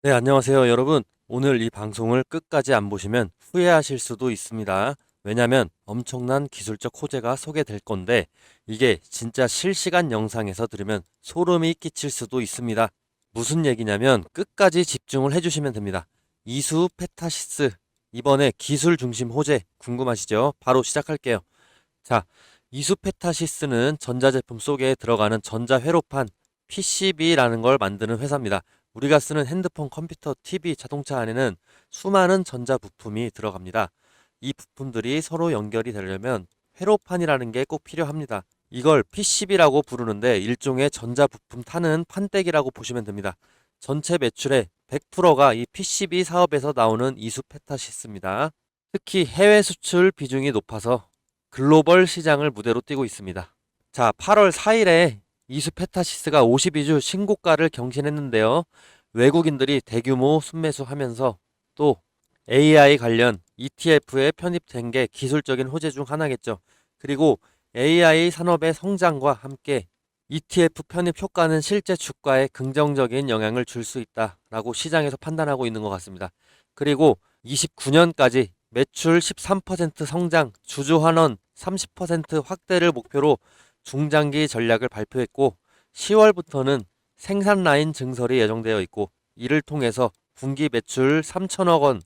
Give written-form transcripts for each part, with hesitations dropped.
네, 안녕하세요, 여러분. 오늘 이 방송을 끝까지 안 보시면 후회하실 수도 있습니다. 왜냐면 엄청난 기술적 호재가 소개될 건데 이게 진짜 실시간 영상에서 들으면 소름이 끼칠 수도 있습니다. 무슨 얘기냐면 끝까지 집중을 해주시면 됩니다. 이수 페타시스, 이번에 기술 중심 호재 궁금하시죠? 바로 시작할게요. 자, 이수 페타시스는 전자제품 속에 들어가는 전자회로판 PCB라는 걸 만드는 회사입니다. 우리가 쓰는 핸드폰, 컴퓨터, TV, 자동차 안에는 수많은 전자 부품이 들어갑니다. 이 부품들이 서로 연결이 되려면 회로판이라는 게 꼭 필요합니다. 이걸 PCB라고 부르는데 일종의 전자 부품 타는 판때기라고 보시면 됩니다. 전체 매출의 100%가 이 PCB 사업에서 나오는 이수페타시스입니다. 특히 해외 수출 비중이 높아서 글로벌 시장을 무대로 띄고 있습니다. 자, 8월 4일에 이수페타시스가 52주 신고가를 경신했는데요. 외국인들이 대규모 순매수하면서 또 AI 관련 ETF에 편입된 게 기술적인 호재 중 하나겠죠. 그리고 AI 산업의 성장과 함께 ETF 편입 효과는 실제 주가에 긍정적인 영향을 줄 수 있다라고 시장에서 판단하고 있는 것 같습니다. 그리고 29년까지 매출 13% 성장, 주주 환원 30% 확대를 목표로 중장기 전략을 발표했고 10월부터는 생산 라인 증설이 예정되어 있고 이를 통해서 분기 매출 3천억 원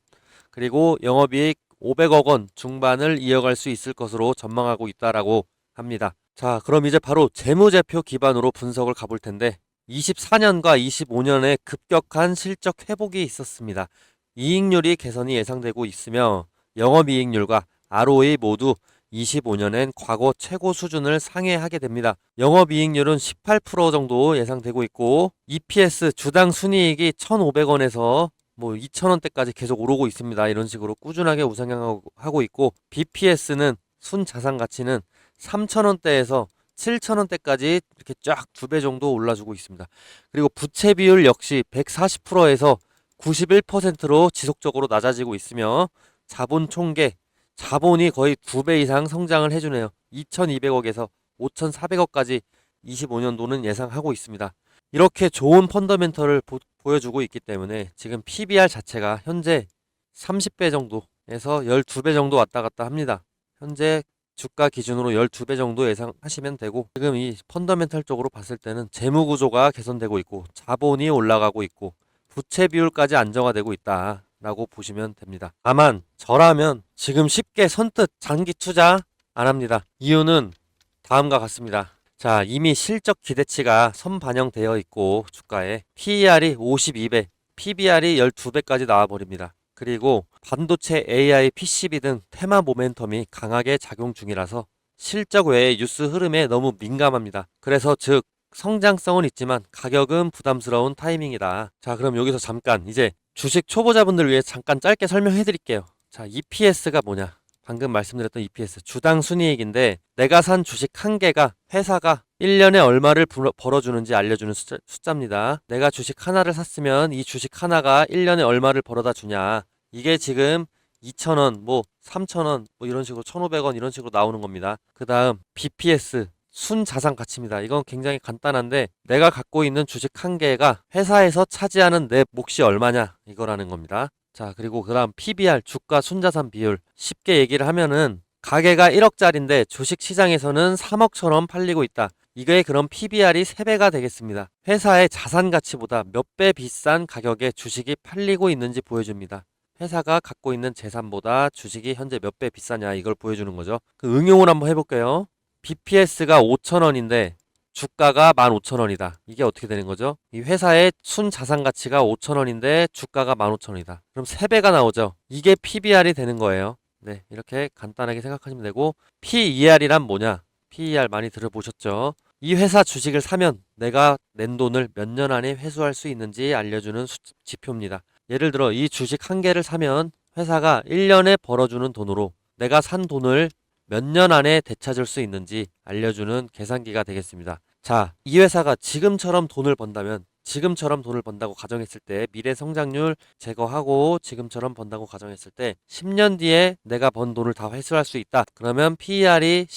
그리고 영업이익 500억 원 중반을 이어갈 수 있을 것으로 전망하고 있다라고 합니다. 자, 그럼 이제 바로 재무제표 기반으로 분석을 가볼 텐데 24년과 25년에 급격한 실적 회복이 있었습니다. 이익률이 개선이 예상되고 있으며 영업이익률과 ROE 모두 25년엔 과거 최고 수준을 상회하게 됩니다. 영업이익률은 18% 정도 예상되고 있고 EPS 주당 순이익이 1,500원에서 2,000원대까지 계속 오르고 있습니다. 이런 식으로 꾸준하게 우상향하고 있고 BPS는 순자산 가치는 3,000원대에서 7,000원대까지 이렇게 쫙 2배 정도 올라주고 있습니다. 그리고 부채 비율 역시 140%에서 91%로 지속적으로 낮아지고 있으며 자본 총계, 자본이 거의 2배 이상 성장을 해주네요. 2,200억에서 5,400억까지 25년도는 예상하고 있습니다. 이렇게 좋은 펀더멘털을 보여주고 있기 때문에 지금 PBR 자체가 현재 30배 정도에서 12배 정도 왔다 갔다 합니다. 현재 주가 기준으로 12배 정도 예상하시면 되고 지금 이 펀더멘털 쪽으로 봤을 때는 재무 구조가 개선되고 있고 자본이 올라가고 있고 부채 비율까지 안정화되고 있다라고 보시면 됩니다. 다만 저라면 지금 쉽게 선뜻 장기 투자 안 합니다. 이유는 다음과 같습니다. 자, 이미 실적 기대치가 선반영되어 있고 주가에 PER이 52배, PBR이 12배까지 나와버립니다. 그리고 반도체, AI, PCB 등 테마 모멘텀이 강하게 작용 중이라서 실적 외의 뉴스 흐름에 너무 민감합니다. 그래서 즉 성장성은 있지만 가격은 부담스러운 타이밍이다. 자, 그럼 여기서 잠깐 이제 주식 초보자분들 위해 잠깐 짧게 설명해 드릴게요. 자, EPS가 뭐냐? 방금 말씀드렸던 EPS 주당 순이익인데 내가 산 주식 한 개가 회사가 1년에 얼마를 벌어주는지 알려주는 숫자입니다. 내가 주식 하나를 샀으면 이 주식 하나가 1년에 얼마를 벌어다 주냐. 이게 지금 2,000원, 3,000원, 이런 식으로 1,500원 이런 식으로 나오는 겁니다. 그 다음 BPS 순자산 가치입니다. 이건 굉장히 간단한데 내가 갖고 있는 주식 한 개가 회사에서 차지하는 내 몫이 얼마냐 이거라는 겁니다. 자, 그리고 그 다음 PBR 주가 순자산 비율 쉽게 얘기를 하면은 가게가 1억짜리인데 주식 시장에서는 3억처럼 팔리고 있다. 이게 그럼 PBR이 3배가 되겠습니다. 회사의 자산 가치보다 몇 배 비싼 가격에 주식이 팔리고 있는지 보여줍니다. 회사가 갖고 있는 재산보다 주식이 현재 몇 배 비싸냐 이걸 보여주는 거죠. 그 응용을 한번 해볼게요. BPS가 5,000원인데 주가가 15,000원이다. 이게 어떻게 되는 거죠? 이 회사의 순자산 가치가 5,000원인데 주가가 15,000원이다. 그럼 3배가 나오죠. 이게 PBR이 되는 거예요. 네, 이렇게 간단하게 생각하시면 되고 PER이란 뭐냐? PER 많이 들어보셨죠? 이 회사 주식을 사면 내가 낸 돈을 몇 년 안에 회수할 수 있는지 알려주는 지표입니다. 예를 들어 이 주식 한 개를 사면 회사가 1년에 벌어주는 돈으로 내가 산 돈을 몇 년 안에 되찾을 수 있는지 알려주는 계산기가 되겠습니다. 자, 이 회사가 지금처럼 돈을 번다면 지금처럼 돈을 번다고 가정했을 때 미래 성장률 제거하고 지금처럼 번다고 가정했을 때 10년 뒤에 내가 번 돈을 다 회수할 수 있다. 그러면 PER이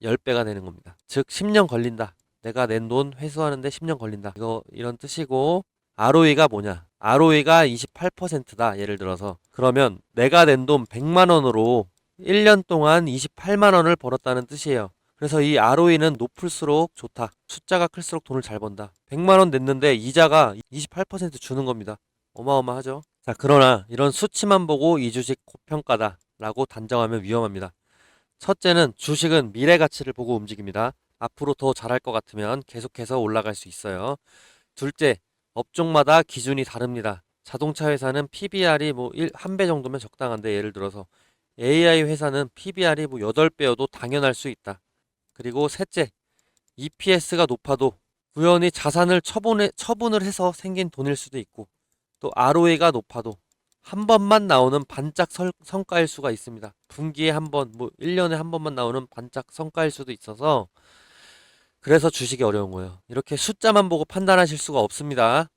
10배가 되는 겁니다. 즉 10년 걸린다. 내가 낸 돈 회수하는데 10년 걸린다. 이런 뜻이고 ROE가 뭐냐? ROE가 28%다. 예를 들어서. 그러면 내가 낸 돈 100만 원으로 1년 동안 28만 원을 벌었다는 뜻이에요. 그래서 이 ROE는 높을수록 좋다. 숫자가 클수록 돈을 잘 번다. 100만 원 냈는데 이자가 28% 주는 겁니다. 어마어마하죠. 자, 그러나 이런 수치만 보고 이 주식 고평가다 라고 단정하면 위험합니다. 첫째는 주식은 미래 가치를 보고 움직입니다. 앞으로 더 잘할 것 같으면 계속해서 올라갈 수 있어요. 둘째, 업종마다 기준이 다릅니다. 자동차 회사는 PBR이 뭐 1배 정도면 적당한데, 예를 들어서 AI 회사는 PBR이 뭐 8배여도 당연할 수 있다. 그리고 셋째, EPS가 높아도 우연히 자산을 처분을 해서 생긴 돈일 수도 있고, 또 ROE가 높아도 한 번만 나오는 반짝 성과일 수가 있습니다. 분기에 한 번, 뭐 1년에 한 번만 나오는 반짝 성과일 수도 있어서, 그래서 주식이 어려운 거예요. 이렇게 숫자만 보고 판단하실 수가 없습니다.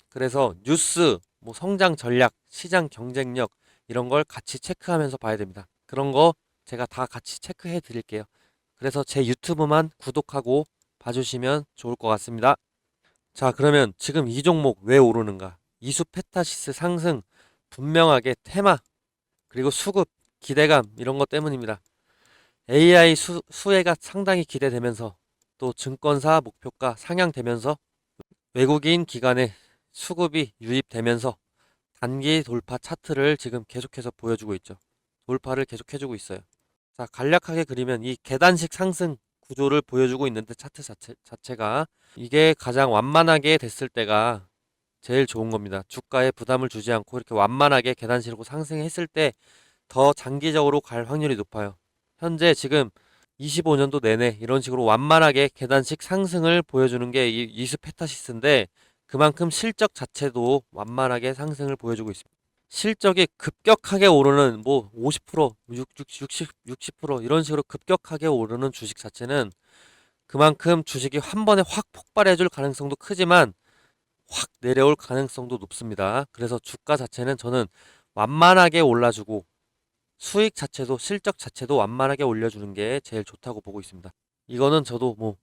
그래서 뉴스, 뭐 성장 전략, 시장 경쟁력 이런 걸 같이 체크하면서 봐야 됩니다. 그런 거 제가 다 같이 체크해 드릴게요. 그래서 제 유튜브만 구독하고 봐주시면 좋을 것 같습니다. 자, 그러면 지금 이 종목 왜 오르는가? 이수페타시스 상승, 분명하게 테마, 그리고 수급, 기대감 이런 것 때문입니다. AI 수혜가 상당히 기대되면서, 또 증권사 목표가 상향되면서, 외국인 기관의 수급이 유입되면서 단기 돌파 차트를 지금 계속해서 보여주고 있죠. 돌파를 계속해주고 있어요. 자, 간략하게 그리면 이 계단식 상승 구조를 보여주고 있는데, 차트 자체가 이게 가장 완만하게 됐을 때가 제일 좋은 겁니다. 주가에 부담을 주지 않고 이렇게 완만하게 계단식으로 상승했을 때 더 장기적으로 갈 확률이 높아요. 현재 지금 25년도 내내 이런 식으로 완만하게 계단식 상승을 보여주는 게 이 이스페타시스인데, 그만큼 실적 자체도 완만하게 상승을 보여주고 있습니다. 실적이 급격하게 오르는 뭐 50%, 60% 이런 식으로 급격하게 오르는 주식 자체는 그만큼 주식이 한 번에 확 폭발해 줄 가능성도 크지만 확 내려올 가능성도 높습니다. 그래서 주가 자체는 저는 완만하게 올라주고 수익 자체도, 실적 자체도 완만하게 올려주는 게 제일 좋다고 보고 있습니다. 이거는 저도 뭐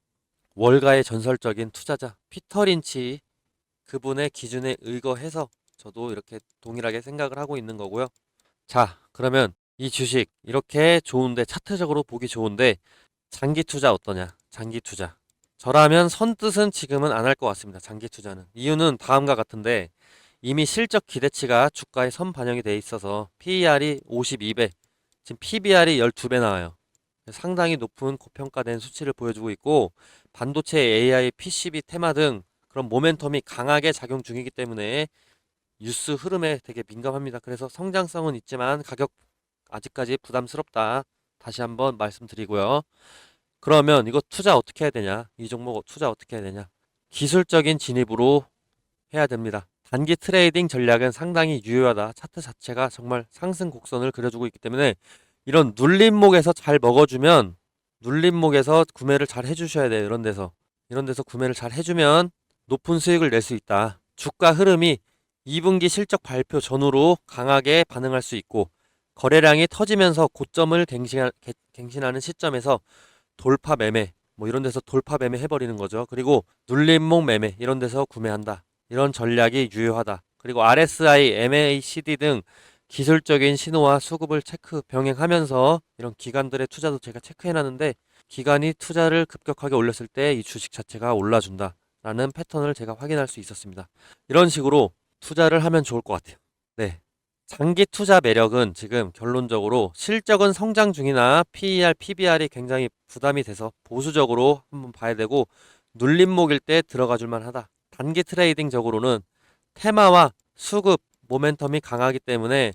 월가의 전설적인 투자자 피터 린치 그분의 기준에 의거해서 저도 이렇게 동일하게 생각을 하고 있는 거고요. 자, 그러면 이 주식 이렇게 좋은데, 차트적으로 보기 좋은데 장기 투자 어떠냐? 장기 투자. 저라면 선뜻은 지금은 안 할 것 같습니다. 장기 투자는. 이유는 다음과 같은데, 이미 실적 기대치가 주가에 선 반영이 돼 있어서 PER이 52배, 지금 PBR이 12배 나와요. 상당히 높은 고평가된 수치를 보여주고 있고, 반도체, AI, PCB 테마 등 그런 모멘텀이 강하게 작용 중이기 때문에 뉴스 흐름에 되게 민감합니다. 그래서 성장성은 있지만 가격 아직까지 부담스럽다. 다시 한번 말씀드리고요. 그러면 이거 투자 어떻게 해야 되냐? 이 종목 투자 어떻게 해야 되냐? 기술적인 진입으로 해야 됩니다. 단기 트레이딩 전략은 상당히 유효하다. 차트 자체가 정말 상승 곡선을 그려주고 있기 때문에 이런 눌림목에서 잘 먹어주면, 눌림목에서 구매를 잘 해주셔야 돼요. 이런 데서 구매를 잘 해주면 높은 수익을 낼 수 있다. 주가 흐름이 2분기 실적 발표 전후로 강하게 반응할 수 있고, 거래량이 터지면서 고점을 갱신하는 시점에서 돌파 매매, 뭐 이런 데서 돌파 매매 해버리는 거죠. 그리고 눌림목 매매 이런 데서 구매한다. 이런 전략이 유효하다. 그리고 RSI, MACD 등 기술적인 신호와 수급을 체크 병행하면서 이런 기관들의 투자도 제가 체크해놨는데, 기관이 투자를 급격하게 올렸을 때 이 주식 자체가 올라준다 라는 패턴을 제가 확인할 수 있었습니다. 이런 식으로 투자를 하면 좋을 것 같아요. 네. 장기 투자 매력은 지금 결론적으로 실적은 성장 중이나 PER, PBR이 굉장히 부담이 돼서 보수적으로 한번 봐야 되고, 눌림목일 때 들어가 줄만 하다. 단기 트레이딩적으로는 테마와 수급, 모멘텀이 강하기 때문에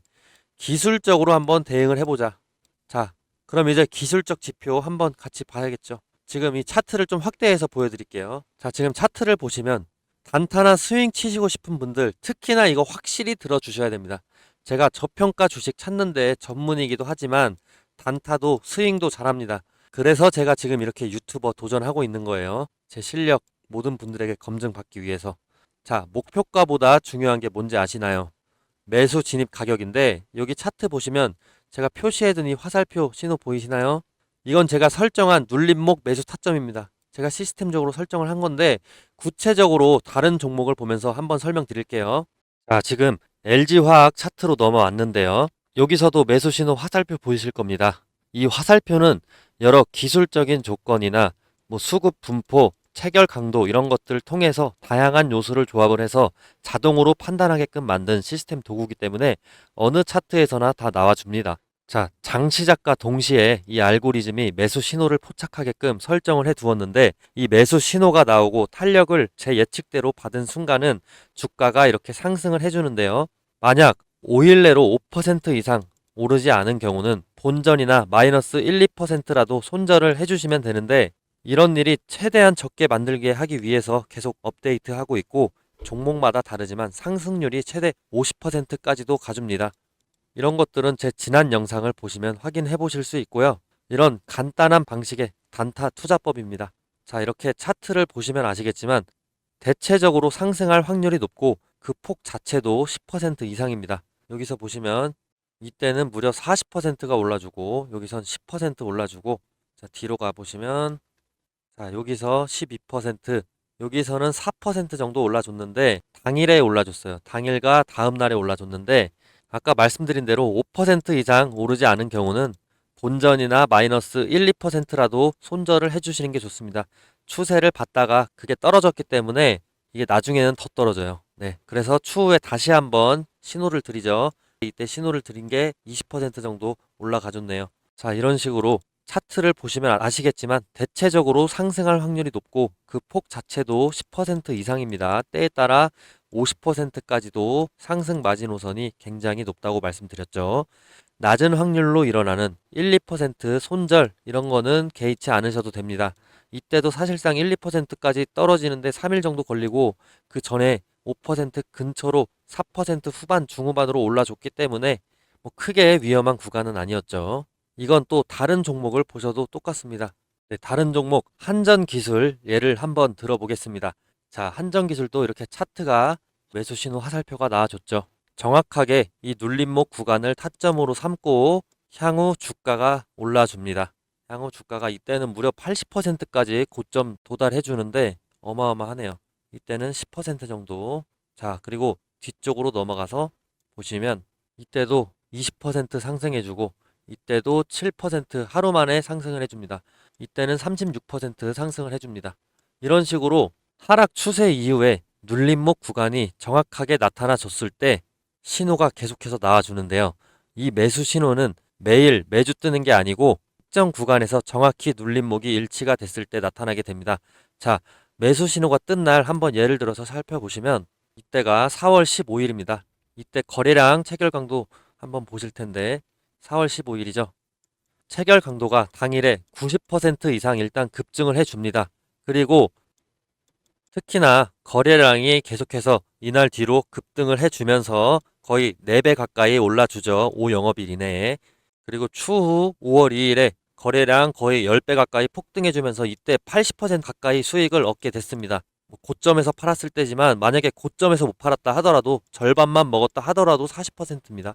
기술적으로 한번 대응을 해보자. 자, 그럼 이제 기술적 지표 한번 같이 봐야겠죠. 지금 이 차트를 좀 확대해서 보여드릴게요. 자, 지금 차트를 보시면 단타나 스윙 치시고 싶은 분들 특히나 이거 확실히 들어주셔야 됩니다. 제가 저평가 주식 찾는데 전문이기도 하지만 단타도 스윙도 잘합니다. 그래서 제가 지금 이렇게 유튜버 도전하고 있는 거예요. 제 실력 모든 분들에게 검증받기 위해서. 자, 목표가보다 중요한 게 뭔지 아시나요? 매수 진입 가격인데, 여기 차트 보시면 제가 표시해둔 이 화살표 신호 보이시나요? 이건 제가 설정한 눌림목 매수 타점입니다. 제가 시스템적으로 설정을 한 건데, 구체적으로 다른 종목을 보면서 한번 설명드릴게요. 자, 지금 LG화학 차트로 넘어왔는데요. 여기서도 매수 신호 화살표 보이실 겁니다. 이 화살표는 여러 기술적인 조건이나 수급 분포, 체결 강도 이런 것들을 통해서 다양한 요소를 조합을 해서 자동으로 판단하게끔 만든 시스템 도구이기 때문에 어느 차트에서나 다 나와줍니다. 자, 장 시작과 동시에 이 알고리즘이 매수 신호를 포착하게끔 설정을 해 두었는데 이 매수 신호가 나오고 탄력을 제 예측대로 받은 순간은 주가가 이렇게 상승을 해주는데요. 만약 5일 내로 5% 이상 오르지 않은 경우는 본전이나 마이너스 1, 2%라도 손절을 해주시면 되는데 이런 일이 최대한 적게 만들게 하기 위해서 계속 업데이트하고 있고 종목마다 다르지만 상승률이 최대 50%까지도 가줍니다. 이런 것들은 제 지난 영상을 보시면 확인해 보실 수 있고요. 이런 간단한 방식의 단타 투자법입니다. 자, 이렇게 차트를 보시면 아시겠지만 대체적으로 상승할 확률이 높고 그 폭 자체도 10% 이상입니다. 여기서 보시면 이때는 무려 40%가 올라주고 여기선 10% 올라주고 자, 뒤로 가보시면 자, 여기서 12%, 여기서는 4% 정도 올라줬는데 당일에 올라줬어요. 당일과 다음 날에 올라줬는데 아까 말씀드린 대로 5% 이상 오르지 않은 경우는 본전이나 마이너스 1, 2%라도 손절을 해주시는 게 좋습니다. 추세를 봤다가 그게 떨어졌기 때문에 이게 나중에는 더 떨어져요. 네, 그래서 추후에 다시 한번 신호를 드리죠. 이때 신호를 드린 게 20% 정도 올라가줬네요. 자, 이런 식으로 차트를 보시면 아시겠지만 대체적으로 상승할 확률이 높고 그 폭 자체도 10% 이상입니다. 때에 따라 50%까지도 상승 마지노선이 굉장히 높다고 말씀드렸죠. 낮은 확률로 일어나는 1, 2% 손절 이런 거는 개의치 않으셔도 됩니다. 이때도 사실상 1, 2%까지 떨어지는데 3일 정도 걸리고 그 전에 5% 근처로 4% 후반 중후반으로 올라줬기 때문에 크게 위험한 구간은 아니었죠. 이건 또 다른 종목을 보셔도 똑같습니다. 네, 다른 종목 한전기술 예를 한번 들어보겠습니다. 자, 한전기술도 이렇게 차트가 매수 신호 화살표가 나와줬죠. 정확하게 이 눌림목 구간을 타점으로 삼고 향후 주가가 올라줍니다. 향후 주가가 이때는 무려 80%까지 고점 도달해 주는데 어마어마하네요. 이때는 10% 정도. 자, 그리고 뒤쪽으로 넘어가서 보시면 이때도 20% 상승해 주고 이때도 7% 하루 만에 상승을 해줍니다. 이때는 36% 상승을 해줍니다. 이런 식으로 하락 추세 이후에 눌림목 구간이 정확하게 나타나줬을 때 신호가 계속해서 나와주는데요. 이 매수 신호는 매일 매주 뜨는 게 아니고 특정 구간에서 정확히 눌림목이 일치가 됐을 때 나타나게 됩니다. 자, 매수 신호가 뜬 날 한번 예를 들어서 살펴보시면 이때가 4월 15일입니다. 이때 거래량 체결 강도 한번 보실 텐데 4월 15일이죠. 체결 강도가 당일에 90% 이상 일단 급증을 해줍니다. 그리고 특히나 거래량이 계속해서 이날 뒤로 급등을 해주면서 거의 4배 가까이 올라주죠. 5영업일 이내에. 그리고 추후 5월 2일에 거래량 거의 10배 가까이 폭등해주면서 이때 80% 가까이 수익을 얻게 됐습니다. 고점에서 팔았을 때지만 만약에 고점에서 못 팔았다 하더라도 절반만 먹었다 하더라도 40%입니다.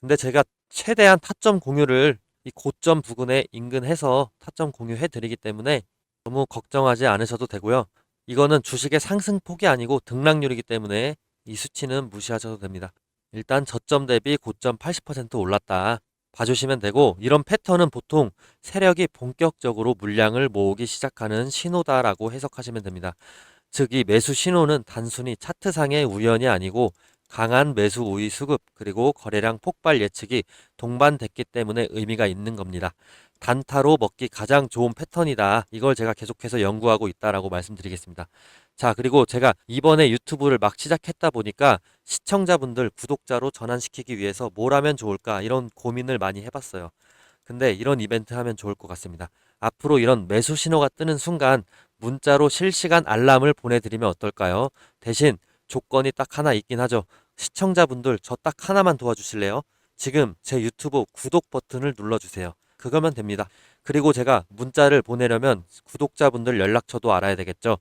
근데 제가 최대한 타점 공유를 이 고점 부근에 인근해서 타점 공유해 드리기 때문에 너무 걱정하지 않으셔도 되고요. 이거는 주식의 상승폭이 아니고 등락률이기 때문에 이 수치는 무시하셔도 됩니다. 일단 저점 대비 고점 80% 올랐다. 봐주시면 되고 이런 패턴은 보통 세력이 본격적으로 물량을 모으기 시작하는 신호다라고 해석하시면 됩니다. 즉, 이 매수 신호는 단순히 차트상의 우연이 아니고 강한 매수 우위 수급 그리고 거래량 폭발 예측이 동반됐기 때문에 의미가 있는 겁니다. 단타로 먹기 가장 좋은 패턴이다. 이걸 제가 계속해서 연구하고 있다라고 말씀드리겠습니다. 자, 그리고 제가 이번에 유튜브를 막 시작했다 보니까 시청자분들 구독자로 전환시키기 위해서 뭘 하면 좋을까 이런 고민을 많이 해봤어요. 근데 이런 이벤트 하면 좋을 것 같습니다. 앞으로 이런 매수 신호가 뜨는 순간 문자로 실시간 알람을 보내드리면 어떨까요? 대신 조건이 딱 하나 있긴 하죠. 시청자분들 저 딱 하나만 도와주실래요? 지금 제 유튜브 구독 버튼을 눌러주세요. 그거면 됩니다. 그리고 제가 문자를 보내려면 구독자분들 연락처도 알아야 되겠죠.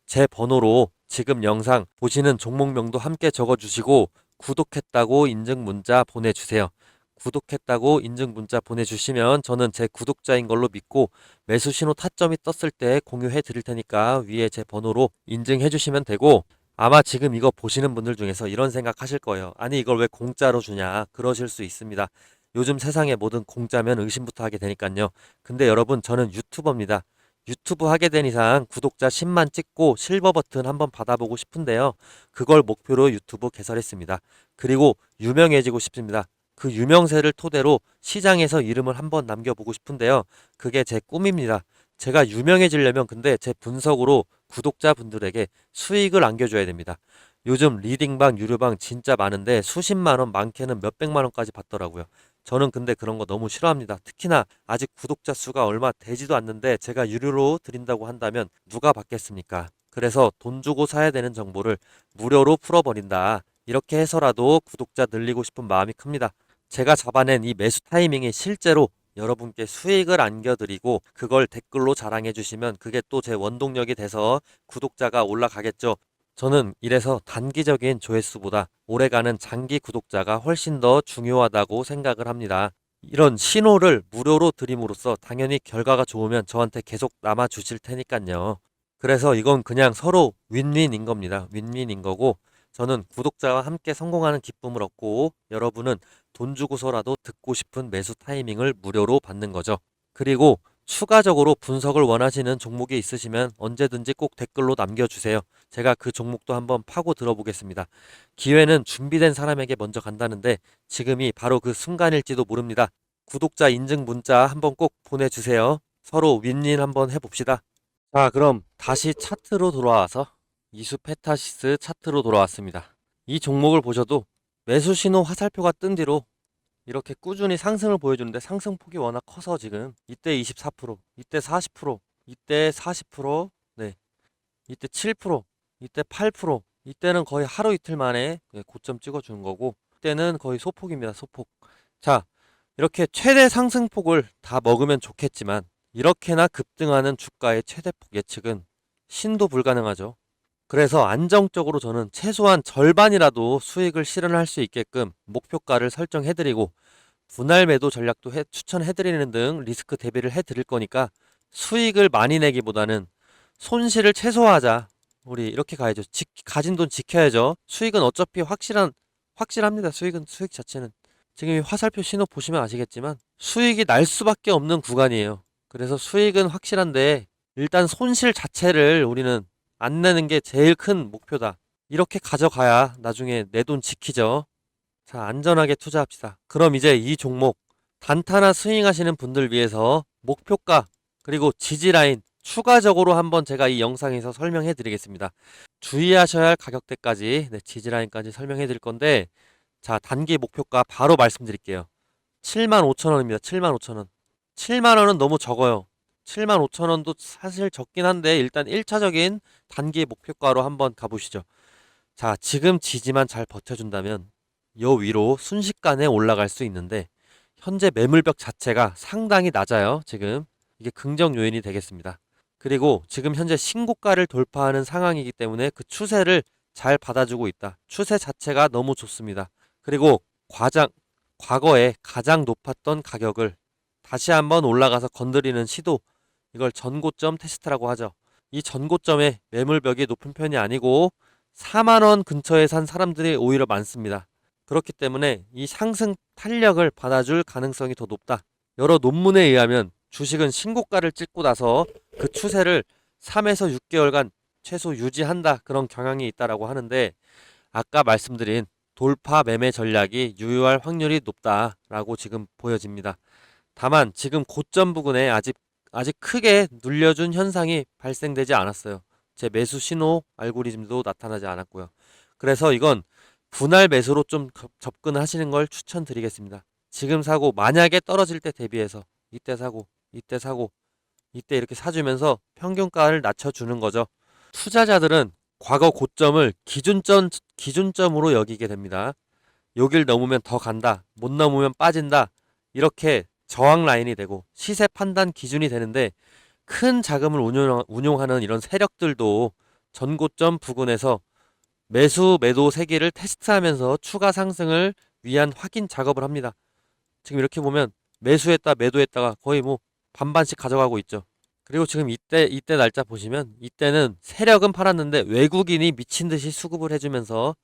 제 번호로 지금 영상 보시는 종목명도 함께 적어주시고 구독했다고 인증 문자 보내주세요. 구독했다고 인증 문자 보내주시면 저는 제 구독자인 걸로 믿고 매수 신호 타점이 떴을 때 공유해 드릴 테니까 위에 제 번호로 인증해 주시면 되고 아마 지금 이거 보시는 분들 중에서 이런 생각 하실 거예요. 아니, 이걸 왜 공짜로 주냐? 그러실 수 있습니다. 요즘 세상에 뭐든 공짜면 의심부터 하게 되니까요. 근데 여러분, 저는 유튜버입니다. 유튜브 하게 된 이상 구독자 10만 찍고 실버 버튼 한번 받아보고 싶은데요. 그걸 목표로 유튜브 개설했습니다. 그리고 유명해지고 싶습니다. 그 유명세를 토대로 시장에서 이름을 한번 남겨보고 싶은데요. 그게 제 꿈입니다. 제가 유명해지려면 근데 제 분석으로 구독자분들에게 수익을 안겨줘야 됩니다. 요즘 리딩방, 유료방 진짜 많은데 수십만 원, 많게는 몇백만 원까지 받더라고요. 저는 근데 그런 거 너무 싫어합니다. 특히나 아직 구독자 수가 얼마 되지도 않는데 제가 유료로 드린다고 한다면 누가 받겠습니까? 그래서 돈 주고 사야 되는 정보를 무료로 풀어버린다. 이렇게 해서라도 구독자 늘리고 싶은 마음이 큽니다. 제가 잡아낸 이 매수 타이밍이 실제로 여러분께 수익을 안겨드리고 그걸 댓글로 자랑해 주시면 그게 또 제 원동력이 돼서 구독자가 올라가겠죠. 저는 이래서 단기적인 조회수보다 오래가는 장기 구독자가 훨씬 더 중요하다고 생각을 합니다. 이런 신호를 무료로 드림으로써 당연히 결과가 좋으면 저한테 계속 남아 주실 테니까요. 그래서 이건 그냥 서로 윈윈인 겁니다. 윈윈인 거고 저는 구독자와 함께 성공하는 기쁨을 얻고 여러분은 돈 주고서라도 듣고 싶은 매수 타이밍을 무료로 받는 거죠. 그리고 추가적으로 분석을 원하시는 종목이 있으시면 언제든지 꼭 댓글로 남겨주세요. 제가 그 종목도 한번 파고 들어보겠습니다. 기회는 준비된 사람에게 먼저 간다는데 지금이 바로 그 순간일지도 모릅니다. 구독자 인증 문자 한번 꼭 보내주세요. 서로 윈윈 한번 해봅시다. 자, 그럼 다시 차트로 돌아와서 이수페타시스 차트로 돌아왔습니다. 이 종목을 보셔도 매수 신호 화살표가 뜬 뒤로 이렇게 꾸준히 상승을 보여주는데 상승폭이 워낙 커서 지금 이때 24%, 이때 40%, 이때 40%, 네, 이때 7%, 이때 8%, 이때는 거의 하루 이틀 만에 고점 찍어주는 거고 이때는 거의 소폭입니다. 소폭. 자, 이렇게 최대 상승폭을 다 먹으면 좋겠지만 이렇게나 급등하는 주가의 최대폭 예측은 신도 불가능하죠. 그래서 안정적으로 저는 최소한 절반이라도 수익을 실현할 수 있게끔 목표가를 설정해드리고 분할 매도 전략도 추천해드리는 등 리스크 대비를 해드릴 거니까 수익을 많이 내기보다는 손실을 최소화하자. 우리 이렇게 가야죠. 가진 돈 지켜야죠. 수익은 어차피 확실합니다. 수익 자체는. 지금 이 화살표 신호 보시면 아시겠지만 수익이 날 수밖에 없는 구간이에요. 그래서 수익은 확실한데 일단 손실 자체를 우리는 안 내는 게 제일 큰 목표다. 이렇게 가져가야 나중에 내 돈 지키죠. 자, 안전하게 투자합시다. 그럼 이제 이 종목 단타나 스윙하시는 분들 위해서 목표가 그리고 지지 라인 추가적으로 한번 제가 이 영상에서 설명해 드리겠습니다. 주의하셔야 할 가격대까지 지지 라인까지 설명해 드릴 건데 자, 단기 목표가 바로 말씀드릴게요. 75,000원입니다. 75,000원. 7만원은 너무 적어요. 75,000원도 사실 적긴 한데 일단 1차적인 단기 목표가로 한번 가보시죠. 자, 지금 지지만 잘 버텨준다면 요 위로 순식간에 올라갈 수 있는데 현재 매물벽 자체가 상당히 낮아요. 지금 이게 긍정 요인이 되겠습니다. 그리고 지금 현재 신고가를 돌파하는 상황이기 때문에 그 추세를 잘 받아주고 있다. 추세 자체가 너무 좋습니다. 그리고 과거에 가장 높았던 가격을 다시 한번 올라가서 건드리는 시도, 이걸 전고점 테스트라고 하죠. 이 전고점의 매물벽이 높은 편이 아니고 4만원 근처에 산 사람들이 오히려 많습니다. 그렇기 때문에 이 상승 탄력을 받아줄 가능성이 더 높다. 여러 논문에 의하면 주식은 신고가를 찍고 나서 그 추세를 3에서 6개월간 최소 유지한다. 그런 경향이 있다라고 하는데 아까 말씀드린 돌파 매매 전략이 유효할 확률이 높다라고 지금 보여집니다. 다만 지금 고점 부근에 아직 크게 눌려준 현상이 발생되지 않았어요. 제 매수 신호 알고리즘도 나타나지 않았고요. 그래서 이건 분할 매수로 좀 접근하시는 걸 추천드리겠습니다. 지금 사고 만약에 떨어질 때 대비해서 이때 사고 이때 사고 이때 이렇게 사주면서 평균가를 낮춰주는 거죠. 투자자들은 과거 고점을 기준점으로 여기게 됩니다. 여길 넘으면 더 간다. 못 넘으면 빠진다. 이렇게 저항 라인이 되고 시세 판단 기준이 되는데 큰 자금을 운용하는 이런 세력들도 전고점 부근에서 매수 매도 세기를 테스트하면서 추가 상승을 위한 확인 작업을 합니다. 지금 이렇게 보면 매수했다 매도했다가 거의 뭐 반반씩 가져가고 있죠. 그리고 지금 이때 날짜 보시면 이때는 세력은 팔았는데 외국인이 미친 듯이 수급을 해주면서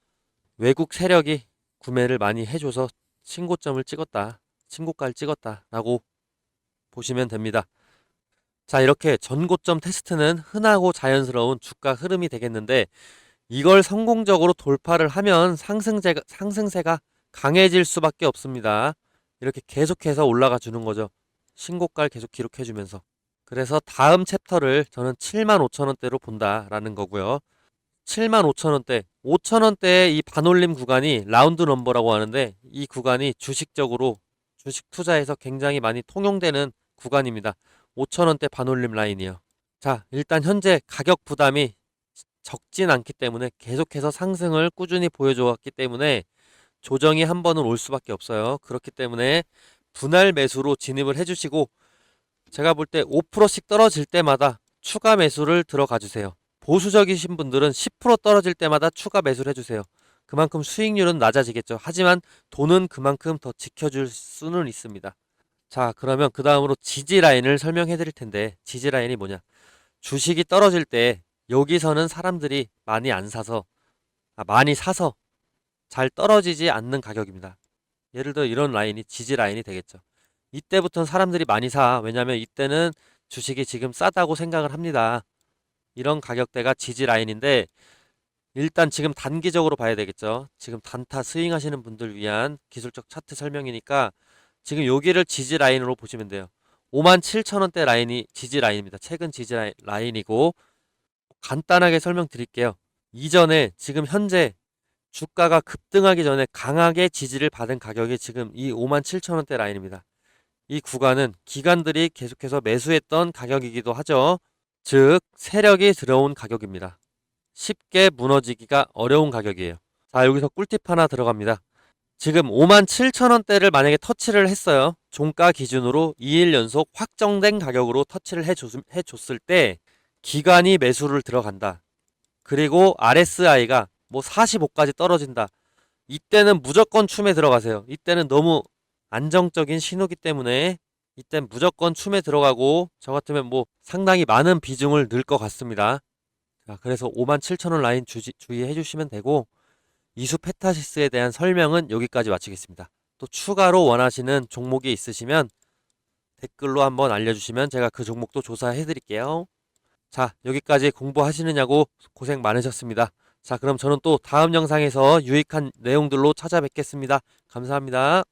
외국 세력이 구매를 많이 해줘서 신고점을 찍었다. 신고가를 찍었다라고 보시면 됩니다. 자, 이렇게 전고점 테스트는 흔하고 자연스러운 주가 흐름이 되겠는데 이걸 성공적으로 돌파를 하면 상승세가 강해질 수밖에 없습니다. 이렇게 계속해서 올라가 주는 거죠. 신고가를 계속 기록해 주면서. 그래서 다음 챕터를 저는 75,000원대로 본다라는 거고요. 75,000원대, 5,000원대의 이 반올림 구간이 라운드 넘버라고 하는데 이 구간이 주식적으로 주식 투자에서 굉장히 많이 통용되는 구간입니다. 5,000원대 반올림 라인이요. 자, 일단 현재 가격 부담이 적진 않기 때문에 계속해서 상승을 꾸준히 보여주었기 때문에 조정이 한 번은 올 수밖에 없어요. 그렇기 때문에 분할 매수로 진입을 해주시고 제가 볼 때 5%씩 떨어질 때마다 추가 매수를 들어가 주세요. 보수적이신 분들은 10% 떨어질 때마다 추가 매수를 해주세요. 그만큼 수익률은 낮아지겠죠. 하지만 돈은 그만큼 더 지켜줄 수는 있습니다. 자, 그러면 그 다음으로 지지 라인을 설명해 드릴 텐데 지지 라인이 뭐냐? 주식이 떨어질 때 여기서는 사람들이 많이 사서 잘 떨어지지 않는 가격입니다. 예를 들어 이런 라인이 지지 라인이 되겠죠. 이때부터는 사람들이 많이 사. 왜냐하면 이때는 주식이 지금 싸다고 생각을 합니다. 이런 가격대가 지지 라인인데 일단 지금 단기적으로 봐야 되겠죠. 지금 단타 스윙하시는 분들 위한 기술적 차트 설명이니까 지금 여기를 지지 라인으로 보시면 돼요. 57,000원대 라인이 지지 라인입니다. 최근 지지 라인이고 간단하게 설명드릴게요. 이전에 지금 현재 주가가 급등하기 전에 강하게 지지를 받은 가격이 지금 이 57,000원대 라인입니다. 이 구간은 기관들이 계속해서 매수했던 가격이기도 하죠. 즉 세력이 들어온 가격입니다. 쉽게 무너지기가 어려운 가격이에요. 자, 여기서 꿀팁 하나 들어갑니다. 지금 57,000원대를 만약에 터치를 했어요. 종가 기준으로 2일 연속 확정된 가격으로 터치를 해줬을 때 기관이 매수를 들어간다. 그리고 RSI가 뭐 45까지 떨어진다. 이때는 무조건 춤에 들어가세요. 이때는 너무 안정적인 신호기 때문에 이땐 무조건 춤에 들어가고 저 같으면 뭐 상당히 많은 비중을 넣을 것 같습니다. 자, 그래서 57,000원 라인 주의해 주시면 되고 이수 페타시스에 대한 설명은 여기까지 마치겠습니다. 또 추가로 원하시는 종목이 있으시면 댓글로 한번 알려주시면 제가 그 종목도 조사해 드릴게요. 자, 여기까지 공부하시느냐고 고생 많으셨습니다. 자, 그럼 저는 또 다음 영상에서 유익한 내용들로 찾아뵙겠습니다. 감사합니다.